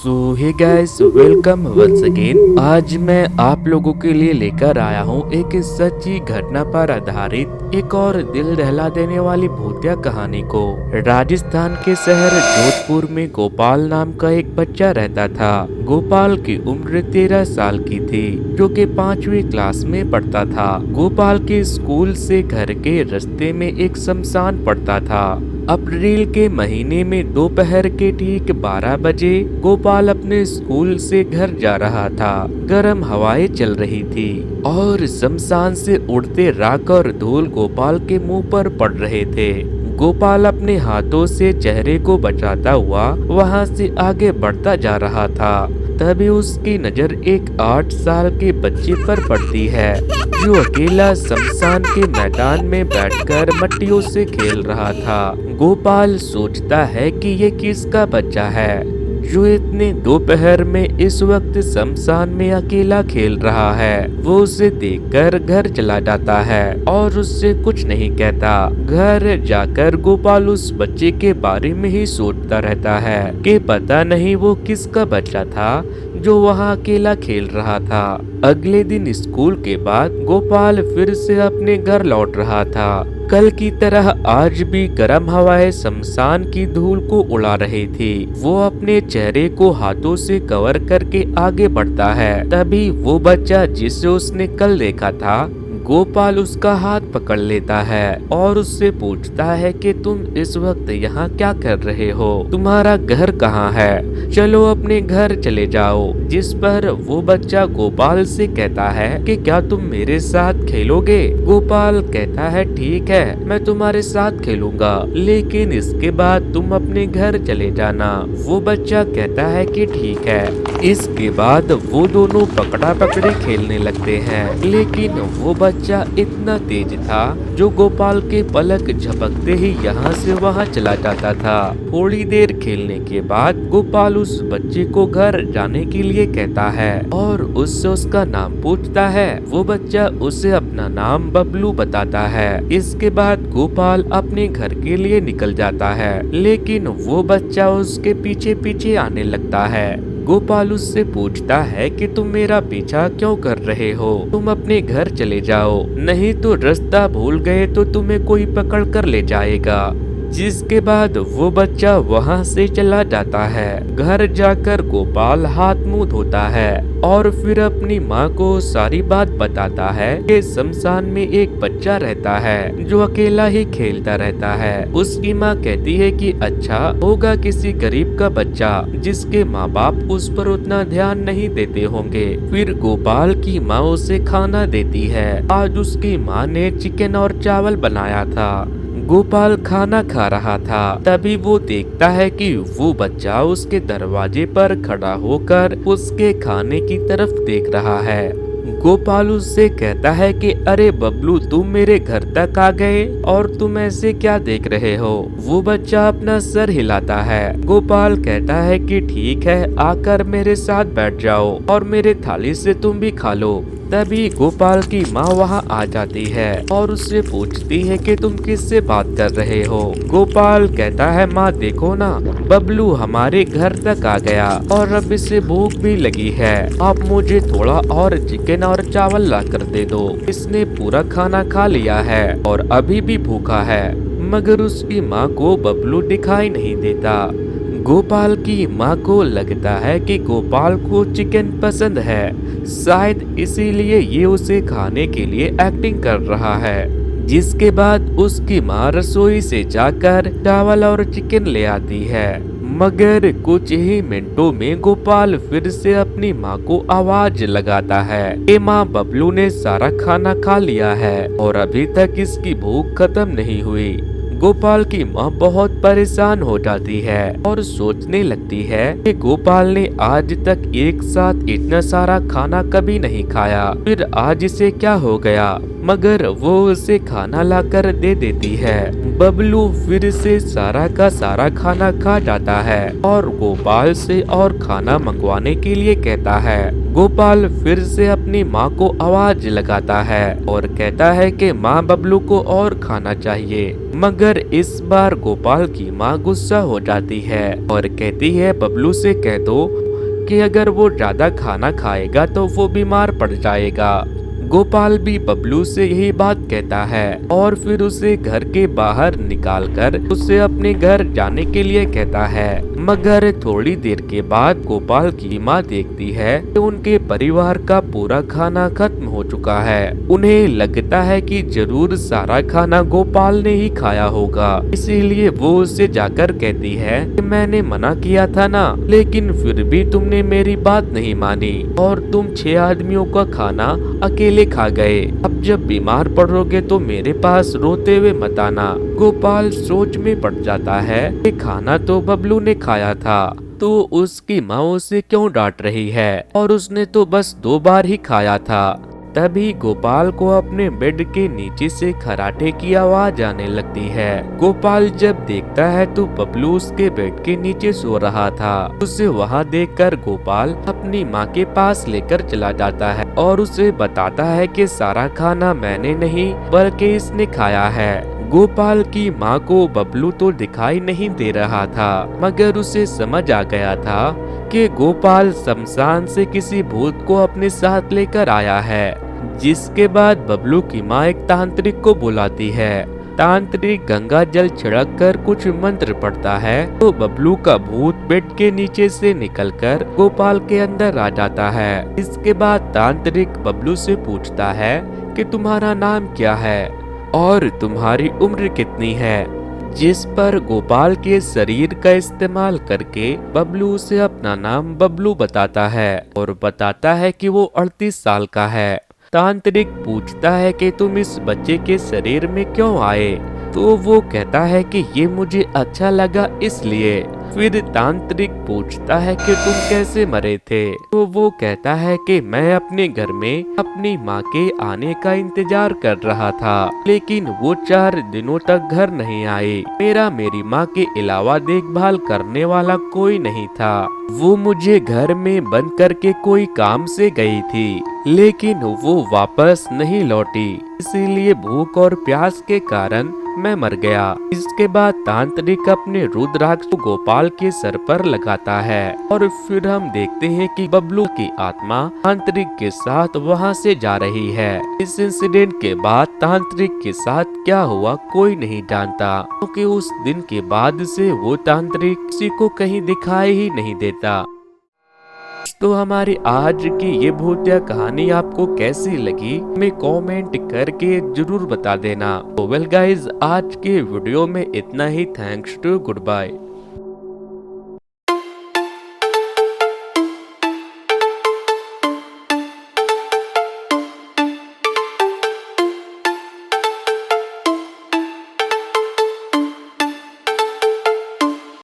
सो hey guys, welcome once again. आज मैं आप लोगों के लिए लेकर आया हूँ एक सच्ची घटना पर आधारित एक और दिल दहला देने वाली भूतिया कहानी को। राजस्थान के शहर जोधपुर में गोपाल नाम का एक बच्चा रहता था। गोपाल की उम्र 13 साल की थी, जो कि 5वीं क्लास में पढ़ता था। गोपाल के स्कूल से घर के रास्ते में एक शमशान पड़ता था। अप्रैल के महीने में दोपहर के ठीक 12 बजे गोपाल अपने स्कूल से घर जा रहा था। गर्म हवाएं चल रही थी और शमशान से उड़ते राख और धूल गोपाल के मुंह पर पड़ रहे थे। गोपाल अपने हाथों से चेहरे को बचाता हुआ वहां से आगे बढ़ता जा रहा था। तभी उसकी नजर एक 8 साल के बच्चे पर पड़ती है, जो अकेला शमशान के मैदान में बैठकर मट्टियों से खेल रहा था। गोपाल सोचता है कि ये किसका बच्चा है जो इतने दोपहर में इस वक्त शमशान में अकेला खेल रहा है। वो उसे देखकर घर चला जाता है और उससे कुछ नहीं कहता। घर जाकर गोपाल उस बच्चे के बारे में ही सोचता रहता है कि पता नहीं वो किसका बच्चा था जो वहाँ अकेला खेल रहा था। अगले दिन स्कूल के बाद गोपाल फिर से अपने घर लौट रहा था। कल की तरह आज भी गर्म हवाएं शमशान की धूल को उड़ा रही थी। वो अपने चेहरे को हाथों से कवर करके आगे बढ़ता है। तभी वो बच्चा जिसे उसने कल देखा था, गोपाल उसका हाथ पकड़ लेता है और उससे पूछता है कि तुम इस वक्त यहाँ क्या कर रहे हो, तुम्हारा घर कहाँ है, चलो अपने घर चले जाओ। जिस पर वो बच्चा गोपाल से कहता है कि क्या तुम मेरे साथ खेलोगे। गोपाल कहता है ठीक है, मैं तुम्हारे साथ खेलूंगा, लेकिन इसके बाद तुम अपने घर चले जाना। वो बच्चा कहता है कि ठीक है। इसके बाद वो दोनों पकड़ा पकड़ी खेलने लगते हैं, लेकिन वो बच्चा इतना तेज था जो गोपाल के पलक झपकते ही यहाँ से वहाँ चला जाता था। थोड़ी देर खेलने के बाद गोपाल उस बच्चे को घर जाने के लिए कहता है और उससे उसका नाम पूछता है। वो बच्चा उसे अपना नाम बबलू बताता है। इसके बाद गोपाल अपने घर के लिए निकल जाता है, लेकिन वो बच्चा उसके पीछे पीछे आने लगता है। गोपाल उससे पूछता है कि तुम मेरा पीछा क्यों कर रहे हो, तुम अपने घर चले जाओ, नहीं तो रास्ता भूल गए तो तुम्हें कोई पकड़ कर ले जाएगा। जिसके बाद वो बच्चा वहाँ से चला जाता है। घर जाकर गोपाल हाथ मुंह धोता है और फिर अपनी माँ को सारी बात बताता है कि शमशान में एक बच्चा रहता है जो अकेला ही खेलता रहता है। उसकी माँ कहती है कि अच्छा होगा किसी गरीब का बच्चा जिसके माँ बाप उस पर उतना ध्यान नहीं देते होंगे। फिर गोपाल की माँ उसे खाना देती है। आज उसकी माँ ने चिकन और चावल बनाया था। गोपाल खाना खा रहा था, तभी वो देखता है कि वो बच्चा उसके दरवाजे पर खड़ा होकर उसके खाने की तरफ देख रहा है। गोपाल उससे कहता है कि अरे बबलू, तुम मेरे घर तक आ गए और तुम ऐसे क्या देख रहे हो। वो बच्चा अपना सर हिलाता है। गोपाल कहता है कि ठीक है, आकर मेरे साथ बैठ जाओ और मेरे थाली से तुम भी खा लो। तभी गोपाल की माँ वहाँ आ जाती है और उससे पूछती है कि तुम किससे बात कर रहे हो। गोपाल कहता है माँ देखो ना, बबलू हमारे घर तक आ गया और अब इसे भूख भी लगी है, आप मुझे थोड़ा और चिकन और चावल ला कर दे दो। इसने पूरा खाना खा लिया है और अभी भी भूखा है। मगर उसकी माँ को बबलू दिखाई नहीं देता। गोपाल की माँ को लगता है कि गोपाल को चिकन पसंद है, शायद इसीलिए ये उसे खाने के लिए एक्टिंग कर रहा है। जिसके बाद उसकी माँ रसोई से जाकर चावल और चिकन ले आती है। मगर कुछ ही मिनटों में गोपाल फिर से अपनी माँ को आवाज लगाता है कि माँ, बबलू ने सारा खाना खा लिया है और अभी तक इसकी भूख खत्म नहीं हुई। गोपाल की माँ बहुत परेशान हो जाती है और सोचने लगती है कि गोपाल ने आज तक एक साथ इतना सारा खाना कभी नहीं खाया, फिर आज इसे क्या हो गया। मगर वो उसे खाना लाकर दे देती है। बबलू फिर से सारा का सारा खाना खा जाता है और गोपाल से और खाना मंगवाने के लिए कहता है। गोपाल फिर से अपनी माँ को आवाज लगाता है और कहता है कि माँ, बबलू को और खाना चाहिए। मगर इस बार गोपाल की माँ गुस्सा हो जाती है और कहती है बबलू से कह दो कि अगर वो ज्यादा खाना खाएगा तो वो बीमार पड़ जाएगा। गोपाल भी बबलू से यही बात कहता है और फिर उसे घर के बाहर निकालकर उसे अपने घर जाने के लिए कहता है। मगर थोड़ी देर के बाद गोपाल की माँ देखती है कि उनके परिवार का पूरा खाना खत्म हो चुका है। उन्हें लगता है कि जरूर सारा खाना गोपाल ने ही खाया होगा, इसीलिए वो उससे जाकर कहती है कि मैंने मना किया था ना, लेकिन फिर भी तुमने मेरी बात नहीं मानी और तुम 6 आदमियों का खाना अकेले खा गए। अब जब बीमार पड़ोगे तो मेरे पास रोते हुए मत आना। गोपाल सोच में पड़ जाता है कि खाना तो बबलू ने खाया था, तो उसकी माँ उसे क्यों डांट रही है, और उसने तो बस 2 बार ही खाया था। तभी गोपाल को अपने बेड के नीचे से खराटे की आवाज आने लगती है। गोपाल जब देखता है तो बबलू उसके बेड के नीचे सो रहा था। उसे वहां देखकर गोपाल अपनी माँ के पास लेकर चला जाता है और उसे बताता है कि सारा खाना मैंने नहीं बल्कि इसने खाया है। गोपाल की माँ को बबलू तो दिखाई नहीं दे रहा था, मगर उसे समझ आ गया था कि गोपाल शमशान से किसी भूत को अपने साथ लेकर आया है। जिसके बाद बबलू की माँ एक तांत्रिक को बुलाती है। तांत्रिक गंगा जल छिड़क कर कुछ मंत्र पढ़ता है तो बबलू का भूत बेड के नीचे से निकलकर गोपाल के अंदर आ जाता है। इसके बाद तांत्रिक बबलू से पूछता है कि तुम्हारा नाम क्या है और तुम्हारी उम्र कितनी है, जिस पर गोपाल के शरीर का इस्तेमाल करके बबलू उसे अपना नाम बबलू बताता है और बताता है कि वो 38 साल का है। तांत्रिक पूछता है कि तुम इस बच्चे के शरीर में क्यों आए, तो वो कहता है कि ये मुझे अच्छा लगा इसलिए। फिर तांत्रिक पूछता है कि तुम कैसे मरे थे, तो वो कहता है कि मैं अपने घर में अपनी माँ के आने का इंतजार कर रहा था, लेकिन वो 4 दिनों तक घर नहीं आई। मेरी माँ के अलावा देखभाल करने वाला कोई नहीं था। वो मुझे घर में बंद करके कोई काम से गई थी, लेकिन वो वापस नहीं लौटी, इसीलिए भूख और प्यास के कारण मैं मर गया। इसके बाद तांत्रिक अपने रुद्राक्ष को गोपाल के सर पर लगाता है और फिर हम देखते हैं कि बबलू की आत्मा तांत्रिक के साथ वहां से जा रही है। इस इंसिडेंट के बाद तांत्रिक के साथ क्या हुआ कोई नहीं जानता, क्योंकि उस दिन के बाद से वो तांत्रिक किसी को कहीं दिखाई ही नहीं देता। तो हमारी आज की ये भूतिया कहानी आपको कैसी लगी हमें कमेंट करके जरूर बता देना। तो वेल गाइज, आज के वीडियो में इतना ही। Thanks to, good bye.